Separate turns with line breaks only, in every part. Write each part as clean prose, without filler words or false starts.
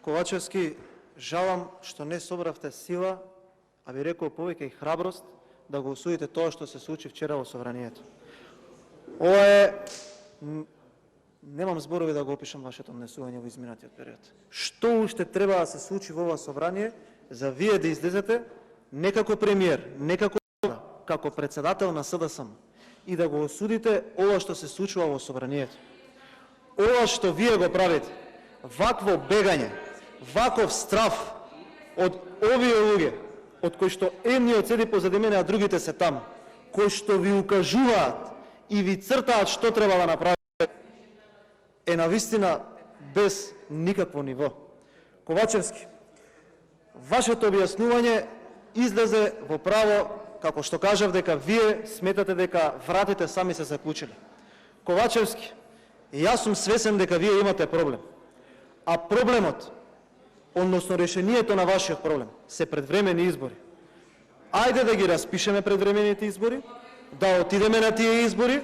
Ковачевски, жалам што не собравте сила, а би рекол повеќе и храброст, да го осудите тоа што се случи вчера во собранието. Ова е... Немам зборови да го опишам вашето однесување во изминатиот период. Што уште треба да се случи во ова собрание за вие да излезете не како премиер, не како председател на СДСМ и да го осудите ова што се случува во собранието. Ова што вие го правите, вакво бегање, ваков страф од овие луѓе, од кои што едниот седи позади мене, а другите се таму, кои што ви укажуваат и ви цртаат што треба да направите, е навистина без никакво ниво. Ковачевски, вашето објаснување излезе во право, како што кажав, дека вие сметате дека вратите сами се заклучили. Ковачевски, јас сум свесен дека вие имате проблем. А проблемот, односно решението на вашиот проблем, се предвремени избори. Ајде да ги распишеме предвремените избори, да отидеме на тие избори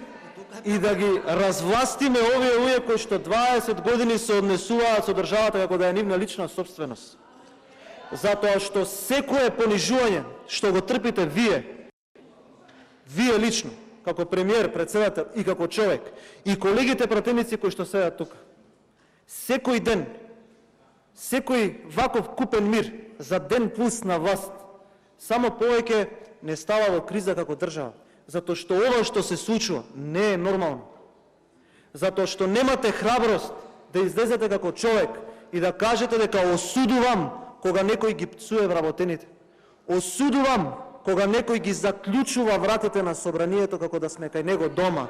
и да ги развластиме овие луѓе кои што 20 години се однесуваат со државата како да е нивна лична собственост. Затоа што секое понижување што го трпите вие лично, како премиер, председател и како човек, и колегите пратеници кои што седат тука, секој ден, секој ваков купен мир за ден плюс на власт, само повеќе не става во криза како држава. Затоа што ова што се случува не е нормално. Затоа што немате храброст да излезете како човек и да кажете дека осудувам кога некој ги пцуе вработените. Осудувам кога некој ги заклучува вратите на собранието како да сме кај него дома.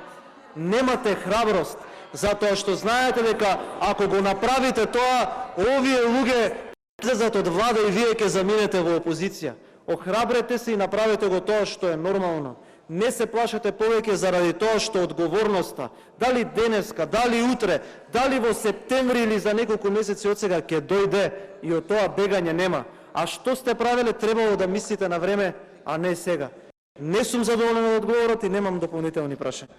Немате храброст, затоа што знаете дека ако го направите тоа, овие луѓе излезат од влада и вие ќе заминете во опозиција. Охрабрете се и направете го тоа што е нормално. Не се плашете повеќе заради тоа што одговорноста, дали денеска, дали утре, дали во септември или за неколку месеци од сега ќе дојде, и од тоа бегање нема. А што сте правеле, требало да мислите на време, а не сега. Не сум задоволен од одговорот и немам дополнителни прашања.